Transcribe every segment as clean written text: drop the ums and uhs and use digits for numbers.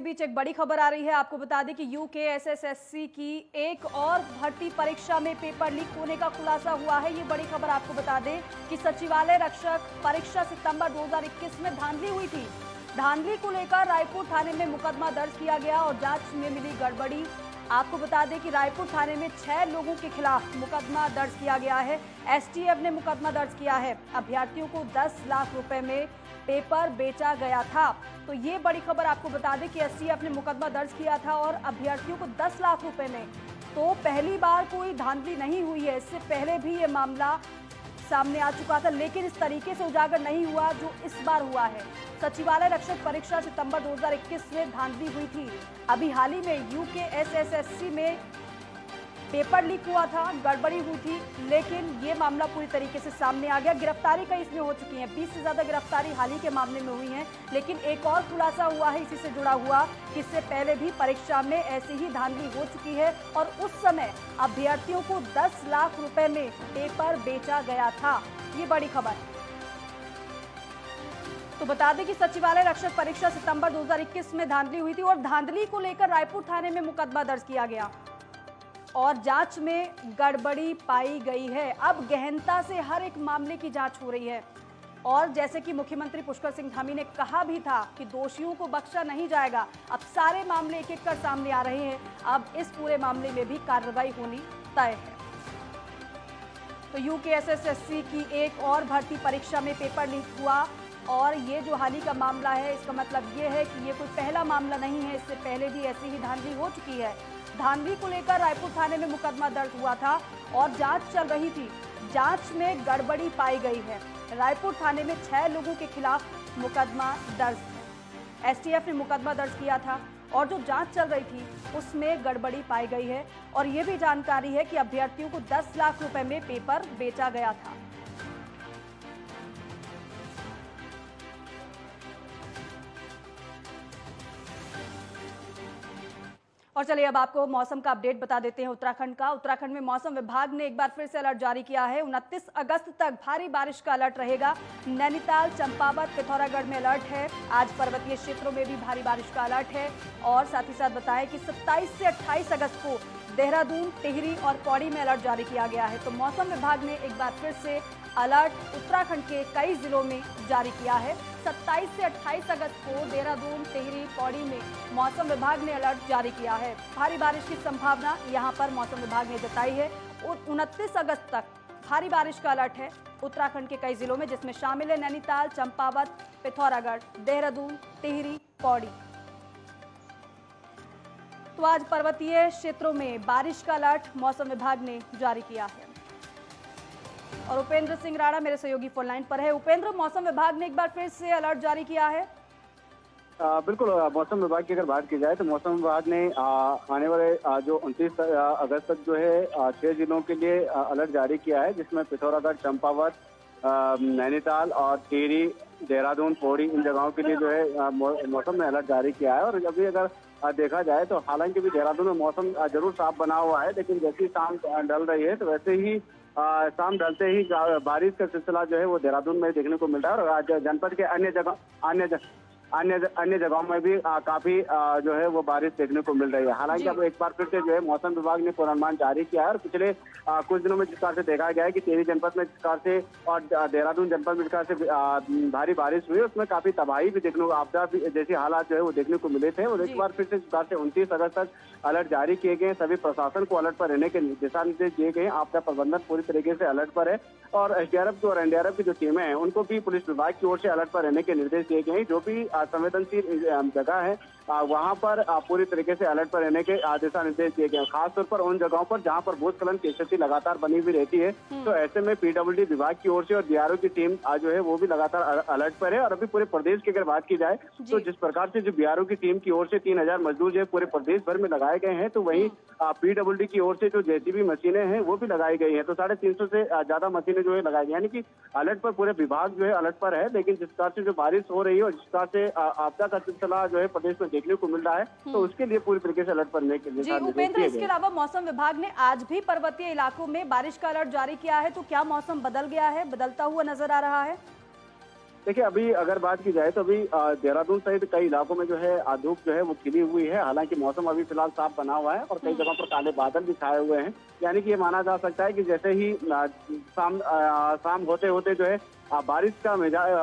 बीच एक बड़ी खबर आ रही है। आपको बता दें कि यूकेएसएससी की एक और भर्ती परीक्षा में पेपर लीक होने का खुलासा हुआ है। ये बड़ी खबर आपको बता दें कि सचिवालय रक्षक परीक्षा सितंबर 2021 में धांधली हुई थी। धांधली को लेकर रायपुर थाने में मुकदमा दर्ज किया गया और जांच में मिली गड़बड़ी। आपको बता दें कि रायपुर थाने में 6 लोगों के खिलाफ मुकदमा दर्ज किया गया है। एसटीएफ ने मुकदमा दर्ज किया है। अभ्यर्थियों को 10 लाख रुपए में पेपर बेचा गया था। तो ये बड़ी खबर आपको बता दें कि एसटीएफ ने मुकदमा दर्ज किया था और अभ्यर्थियों को 10 लाख रुपए में। तो पहली बार कोई धांधली नहीं हुई है। इससे पहले भी ये मामला सामने आ चुका था, लेकिन इस तरीके से उजागर नहीं हुआ जो इस बार हुआ है। सचिवालय रक्षक परीक्षा सितंबर 2021 में धांधली हुई थी। अभी हाल ही में यूकेएसएससी में पेपर लीक हुआ था, गड़बड़ी हुई थी, लेकिन ये मामला पूरी तरीके से सामने आ गया। गिरफ्तारी कई इसमें हो चुकी है, 20 से ज्यादा गिरफ्तारी हाल ही के मामले में हुई है। लेकिन एक और खुलासा हुआ है इसी से जुड़ा हुआ कि इससे पहले भी परीक्षा में ऐसी ही धांधली हो चुकी है और उस समय अभ्यर्थियों को 10 लाख रुपए में पेपर बेचा गया था। ये बड़ी खबर। तो बता दें कि सचिवालय रक्षक परीक्षा सितंबर 2021 में धांधली हुई थी और धांधली को लेकर रायपुर थाने में मुकदमा दर्ज किया गया और जांच में गड़बड़ी पाई गई है। अब गहनता से हर एक मामले की जांच हो रही है और जैसे कि मुख्यमंत्री पुष्कर सिंह धामी ने कहा भी था कि दोषियों को बख्शा नहीं जाएगा। अब सारे मामले एक एक कर सामने आ रहे हैं। अब इस पूरे मामले में भी कार्रवाई होनी तय है। तो यूकेएसएससी की एक और भर्ती परीक्षा में पेपर लीक हुआ और ये जो हाल ही का मामला है, इसका मतलब ये है कि ये कोई पहला मामला नहीं है। इससे पहले भी ऐसी ही धांधली हो चुकी है। धांधली को लेकर रायपुर थाने में मुकदमा दर्ज हुआ था और जांच चल रही थी। जांच में गड़बड़ी पाई गई है। रायपुर थाने में 6 लोगों के खिलाफ मुकदमा दर्ज है। एसटीएफ ने मुकदमा दर्ज किया था और जो जांच चल रही थी उसमें गड़बड़ी पाई गई है और ये भी जानकारी है कि अभ्यर्थियों को 10 लाख रुपए में पेपर बेचा गया था। और चलिए अब आपको मौसम का अपडेट बता देते हैं उत्तराखंड का। उत्तराखंड में मौसम विभाग ने एक बार फिर से अलर्ट जारी किया है। 29 अगस्त तक भारी बारिश का अलर्ट रहेगा। नैनीताल, चंपावत, पिथौरागढ़ में अलर्ट है। आज पर्वतीय क्षेत्रों में भी भारी बारिश का अलर्ट है और साथ ही साथ बताएं कि 27 से 28 अगस्त को देहरादून, टिहरी और पौड़ी में अलर्ट जारी किया गया है। तो मौसम विभाग ने एक बार फिर से अलर्ट उत्तराखंड के कई जिलों में जारी किया है। 27 से 28 अगस्त को देहरादून, टिहरी, पौड़ी में मौसम विभाग ने अलर्ट जारी किया है। भारी बारिश की संभावना यहां पर मौसम विभाग ने जताई है और 29 अगस्त तक भारी बारिश का अलर्ट है उत्तराखंड के कई जिलों में, जिसमें शामिल है नैनीताल, चंपावत, पिथौरागढ़, देहरादून, टिहरी, पौड़ी। तो आज पर्वतीय क्षेत्रों में बारिश का अलर्ट मौसम विभाग ने जारी किया है। और उपेंद्र सिंह राणा मेरे सहयोगी फोन लाइन पर है। उपेंद्र, मौसम विभाग ने एक बार फिर से अलर्ट जारी किया है। बिल्कुल, मौसम विभाग की अगर बात की जाए तो मौसम विभाग ने आने वाले जो 29 अगस्त तक जो है 6 जिलों के लिए अलर्ट जारी किया है, जिसमें पिथौरागढ़, चंपावत, नैनीताल और टिहरी, देहरादून, पौड़ी, इन जगहों के लिए जो है मौसम ने अलर्ट जारी किया है। और अभी अगर देखा जाए तो हालांकि भी देहरादून में मौसम जरूर साफ बना हुआ है, लेकिन जैसी शाम ढल रही है तो वैसे ही शाम ढलते ही बारिश का सिलसिला जो है वो देहरादून में देखने को मिल रहा है। और आज जनपद के अन्य जगहों में भी काफी जो है वो बारिश देखने को मिल रही है। हालांकि अब एक बार फिर से जो है मौसम विभाग ने पूर्वानुमान जारी किया है और पिछले कुछ दिनों में जिस प्रकार से देखा गया है कि टिहरी जनपद में जिस प्रकार से और देहरादून जनपद में जिस प्रकार से भारी बारिश हुई, उसमें काफी तबाही भी देखने को, आपदा जैसे हालात जो है वो देखने को मिले थे। और एक बार फिर से जिस प्रकार से 29 अगस्त तक अलर्ट जारी किए गए। सभी प्रशासन को अलर्ट पर रहने के दिशा निर्देश दिए गए। आपदा प्रबंधन पूरी तरीके से अलर्ट पर है और एसडीआरएफ और एनडीआरएफ की जो टीमें हैं उनको भी पुलिस विभाग की ओर से अलर्ट पर रहने के निर्देश दिए गए हैं। जो भी संवेदनशील जगह है वहां पर पूरी तरीके से अलर्ट पर रहने के दिशा निर्देश दिए गए हैं। खासतौर पर उन जगहों पर जहां पर भूस्खलन की स्थिति लगातार बनी हुई रहती है, तो ऐसे में पीडब्ल्यूडी विभाग की ओर से और डीआरओ की टीम जो है वो भी लगातार अलर्ट पर है। और अभी पूरे प्रदेश की अगर बात की जाए तो जिस प्रकार से जो बीआरओ की टीम की ओर से 3000 मजदूर जो है पूरे प्रदेश भर में लगाए गए हैं, तो वहीं पीडब्ल्यूडी की ओर से जो जेसीबी मशीनें हैं वो भी लगाई गई है। तो 350 से ज्यादा मशीनें जो है लगाई गई, यानी कि अलर्ट पर पूरे विभाग जो है अलर्ट पर है। लेकिन जिस प्रकार से जो बारिश हो रही है और जिस प्रकार से आपदा का सिलसिला जो है प्रदेश में देखने को मिल रहा है, तो उसके लिए पूरी तरीके से अलर्ट पर रहने के लिए उपेंद्र, इसके अलावा मौसम विभाग ने आज भी पर्वतीय इलाकों में बारिश का अलर्ट जारी किया है। तो क्या मौसम बदल गया है, बदलता हुआ नजर आ रहा है? देखिए, अभी अगर बात की जाए तो अभी देहरादून सहित कई इलाकों में जो है धूप जो है वो खिली हुई है। हालांकि मौसम अभी फिलहाल साफ बना हुआ है और कई जगहों पर काले बादल भी छाए हुए हैं। यानी कि ये माना जा सकता है कि जैसे ही शाम होते होते जो है बारिश का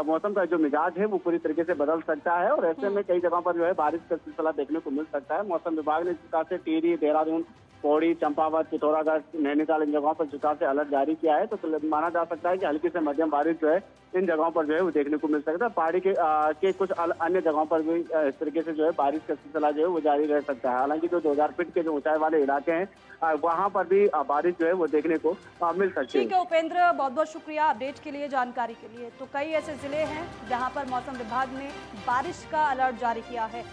मौसम का जो मिजाज है वो पूरी तरीके से बदल सकता है और ऐसे में कई जगहों पर जो है बारिश का सिलसिला देखने को मिल सकता है। मौसम विभाग ने इस प्रकार से टिहरी, देहरादून, पौड़ी, चंपावत, पिथौरागढ़, नैनीताल इन जगहों पर जिस से अलर्ट जारी किया है, तो माना जा सकता है कि हल्की से मध्यम बारिश जो है इन जगहों पर जो है वो देखने को मिल सकता है। पहाड़ी के कुछ अन्य जगहों पर भी इस तरीके से जो है बारिश का सिलसिला जो है वो जारी रह सकता है। हालांकि जो 2000 फीट के जो ऊंचाई वाले इलाके हैं वहां पर भी बारिश जो है वो देखने को मिल सकती है। ठीक है उपेंद्र, बहुत बहुत शुक्रिया अपडेट के लिए, जानकारी के लिए। तो कई ऐसे जिले हैं जहां पर मौसम विभाग ने बारिश का अलर्ट जारी किया है।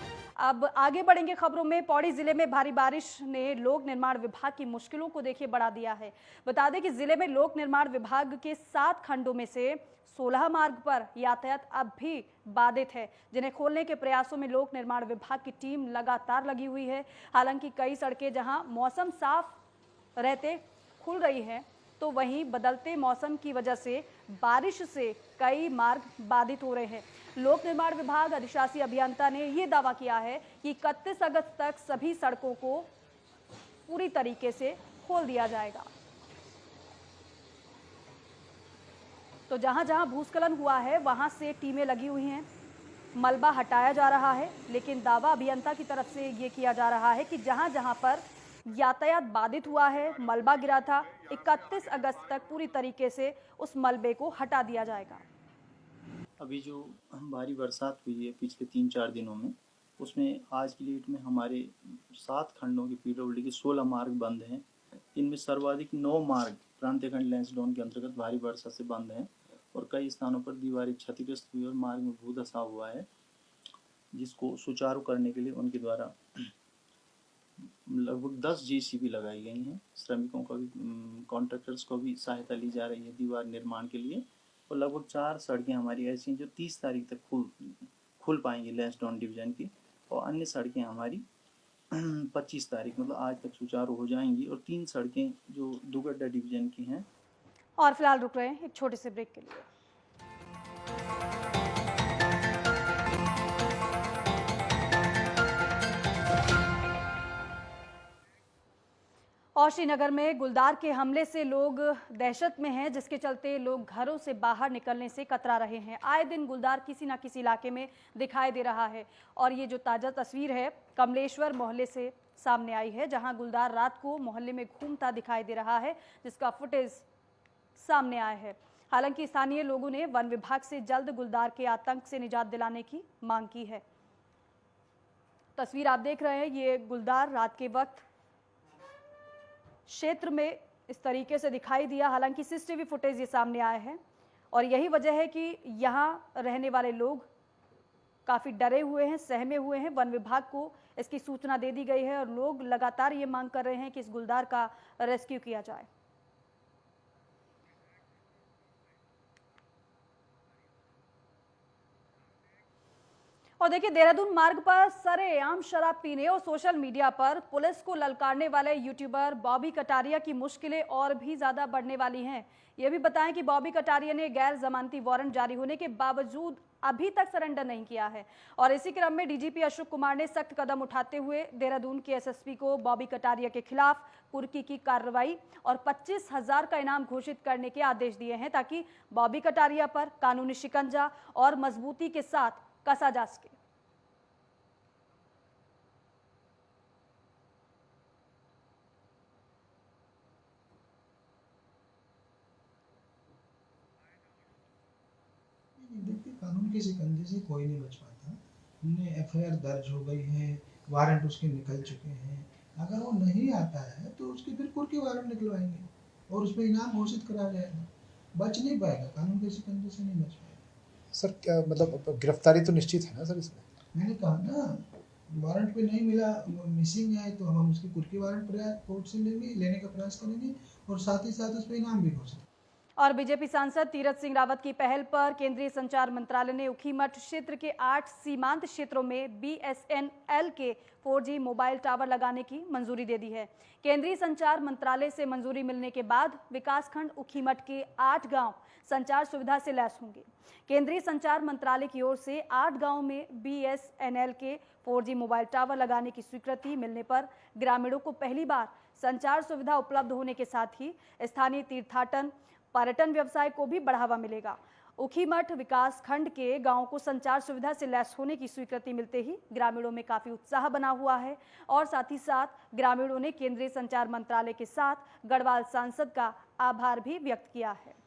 अब आगे बढ़ेंगे खबरों में। पौड़ी जिले में भारी बारिश ने लोक निर्माण विभाग की मुश्किलों को देखिए बढ़ा दिया है। बता दें कि जिले में लोक निर्माण विभाग के 7 खंडों में से 16 मार्ग पर यातायात अब भी बाधित है, जिन्हें खोलने के प्रयासों में लोक निर्माण विभाग की टीम लगातार लगी हुई है। हालांकि कई सड़कें जहां मौसम साफ रहते खुल रही है, तो वहीं बदलते मौसम की वजह से बारिश से कई मार्ग बाधित हो रहे हैं। लोक निर्माण विभाग अधिशासी अभियंता ने यह दावा किया है कि 31 अगस्त तक सभी सड़कों को पूरी तरीके से खोल दिया जाएगा। तो जहां जहां भूस्खलन हुआ है वहां से टीमें लगी हुई हैं, मलबा हटाया जा रहा है। लेकिन दावा अभियंता की तरफ से ये किया जा रहा है कि जहां जहां पर यातायात बाधित हुआ है, मलबा गिरा था, 31 अगस्त तक पूरी तरीके से उस मलबे को हटा दिया जाएगा। अभी जो भारी बरसात हुई है पिछले 3-4 दिनों में, उसमें आज की डेट में हमारे 7 खंडों के पीडब्ल्यूडी के 16 मार्ग बंद हैं। इनमें सर्वाधिक 9 मार्ग प्रांतीय लैंसडाउन के अंतर्गत भारी वर्षा से बंद हैं और कई स्थानों पर दीवारें क्षतिग्रस्त हुई और मार्ग में भूधंसा हुआ है, जिसको सुचारू करने के लिए उनके द्वारा लगभग 10 जेसीबी लगाई गई हैं। श्रमिकों का भी, कॉन्ट्रैक्टर्स को भी सहायता ली जा रही है दीवार निर्माण के लिए। और लगभग 4 सड़कें हमारी ऐसी हैं जो 30 तारीख तक खुल पाएंगी लैंसडाउन डिवीजन की, और अन्य सड़कें हमारी 25 तारीख मतलब आज तक सुचारू हो जाएंगी। और 3 सड़कें जो दुगड्डा डिवीजन की हैं। और फिलहाल रुक रहे हैं एक छोटे से ब्रेक के लिए। और श्रीनगर में गुलदार के हमले से लोग दहशत में हैं, जिसके चलते लोग घरों से बाहर निकलने से कतरा रहे हैं। आए दिन गुलदार किसी न किसी इलाके में दिखाई दे रहा है और ये जो ताज़ा तस्वीर है कमलेश्वर मोहल्ले से सामने आई है, जहां गुलदार रात को मोहल्ले में घूमता दिखाई दे रहा है, जिसका फुटेज सामने आया है। हालांकि स्थानीय लोगों ने वन विभाग से जल्द गुलदार के आतंक से निजात दिलाने की मांग की है। तस्वीर आप देख रहे हैं, ये गुलदार रात के वक्त क्षेत्र में इस तरीके से दिखाई दिया। हालांकि सीसीटीवी फुटेज ये सामने आया है और यही वजह है कि यहाँ रहने वाले लोग काफ़ी डरे हुए हैं, सहमे हुए हैं। वन विभाग को इसकी सूचना दे दी गई है और लोग लगातार ये मांग कर रहे हैं कि इस गुलदार का रेस्क्यू किया जाए। और देखिए, देहरादून मार्ग पर सरेआम शराब पीने और सोशल मीडिया पर पुलिस को ललकारने वाले यूट्यूबर बॉबी कटारिया की मुश्किलें और भी ज्यादा बढ़ने वाली हैं। ये भी बताएं कि बॉबी कटारिया ने गैर जमानती वारंट जारी होने के बावजूद अभी तक सरेंडर नहीं किया है और इसी क्रम में डीजीपी अशोक कुमार ने सख्त कदम उठाते हुए देहरादून के एसएसपी को बॉबी कटारिया के खिलाफ कुर्की की कार्रवाई और 25,000 का इनाम घोषित करने के आदेश दिए हैं, ताकि बॉबी कटारिया पर कानूनी शिकंजा और मजबूती के साथ कसा जा सके। देखिए, कानून के शिकंजे से कोई नहीं बच पाता। हमने एफआईआर दर्ज हो गई है, वारंट उसके निकल चुके हैं। अगर वो नहीं आता है तो उसके फिर कुर्की वारंट निकलवाएंगे और उस पर इनाम घोषित करा जाएगा। बच नहीं पाएगा, कानून के शिकंजे से नहीं बच पाएगा। सर क्या मतलब गिरफ्तारी तो निश्चित है ना सर इसमें? मैंने कहा ना, वारंट पे नहीं मिला, मिसिंग है, तो हम उसकी कुर्की वारंट कोर्ट से लेने का प्रयास करेंगे और साथ ही साथ उस पर इनाम भी घोषित। और बीजेपी सांसद तीरथ सिंह रावत की पहल पर केंद्रीय संचार मंत्रालय ने ऊखीमठ क्षेत्र के 8 सीमांत क्षेत्रों में BSNL के 4G मोबाइल टावर लगाने की मंजूरी दे दी है। केंद्रीय संचार मंत्रालय से मंजूरी मिलने के बाद विकासखंड ऊखीमठ के 8 गांव संचार सुविधा से लैस होंगे। केंद्रीय संचार मंत्रालय की ओर से 8 गांवों में BSNL के 4G मोबाइल टावर लगाने की स्वीकृति मिलने पर ग्रामीणों को पहली बार संचार सुविधा उपलब्ध होने के साथ ही स्थानीय तीर्थाटन पर्यटन व्यवसाय को भी बढ़ावा मिलेगा। ऊखीमठ विकास खंड के गांवों को संचार सुविधा से लैस होने की स्वीकृति मिलते ही ग्रामीणों में काफी उत्साह बना हुआ है और साथ ही साथ ग्रामीणों ने केंद्रीय संचार मंत्रालय के साथ गढ़वाल सांसद का आभार भी व्यक्त किया है।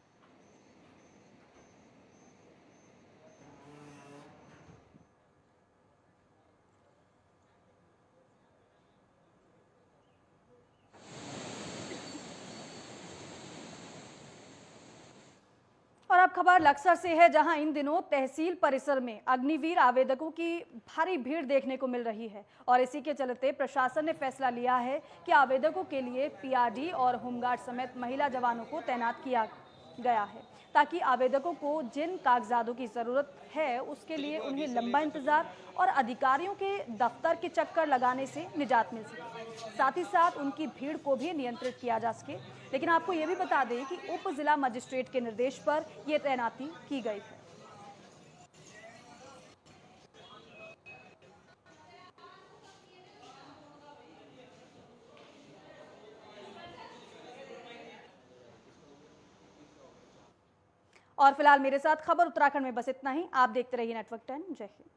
और अब खबर लक्सर से है, जहां इन दिनों तहसील परिसर में अग्निवीर आवेदकों की भारी भीड़ देखने को मिल रही है और इसी के चलते प्रशासन ने फैसला लिया है कि आवेदकों के लिए PRD और होमगार्ड समेत महिला जवानों को तैनात किया गया है ताकि आवेदकों को जिन कागजातों की जरूरत है उसके लिए उन्हें लंबा इंतजार और अधिकारियों के दफ्तर के चक्कर लगाने से निजात मिल सके, साथ ही साथ उनकी भीड़ को भी नियंत्रित किया जा सके। लेकिन आपको ये भी बता दें कि उप जिला मजिस्ट्रेट के निर्देश पर यह तैनाती की गई है। और फिलहाल मेरे साथ खबर उत्तराखंड में बस इतना ही। आप देखते रहिए नेटवर्क 10। जय हिंद।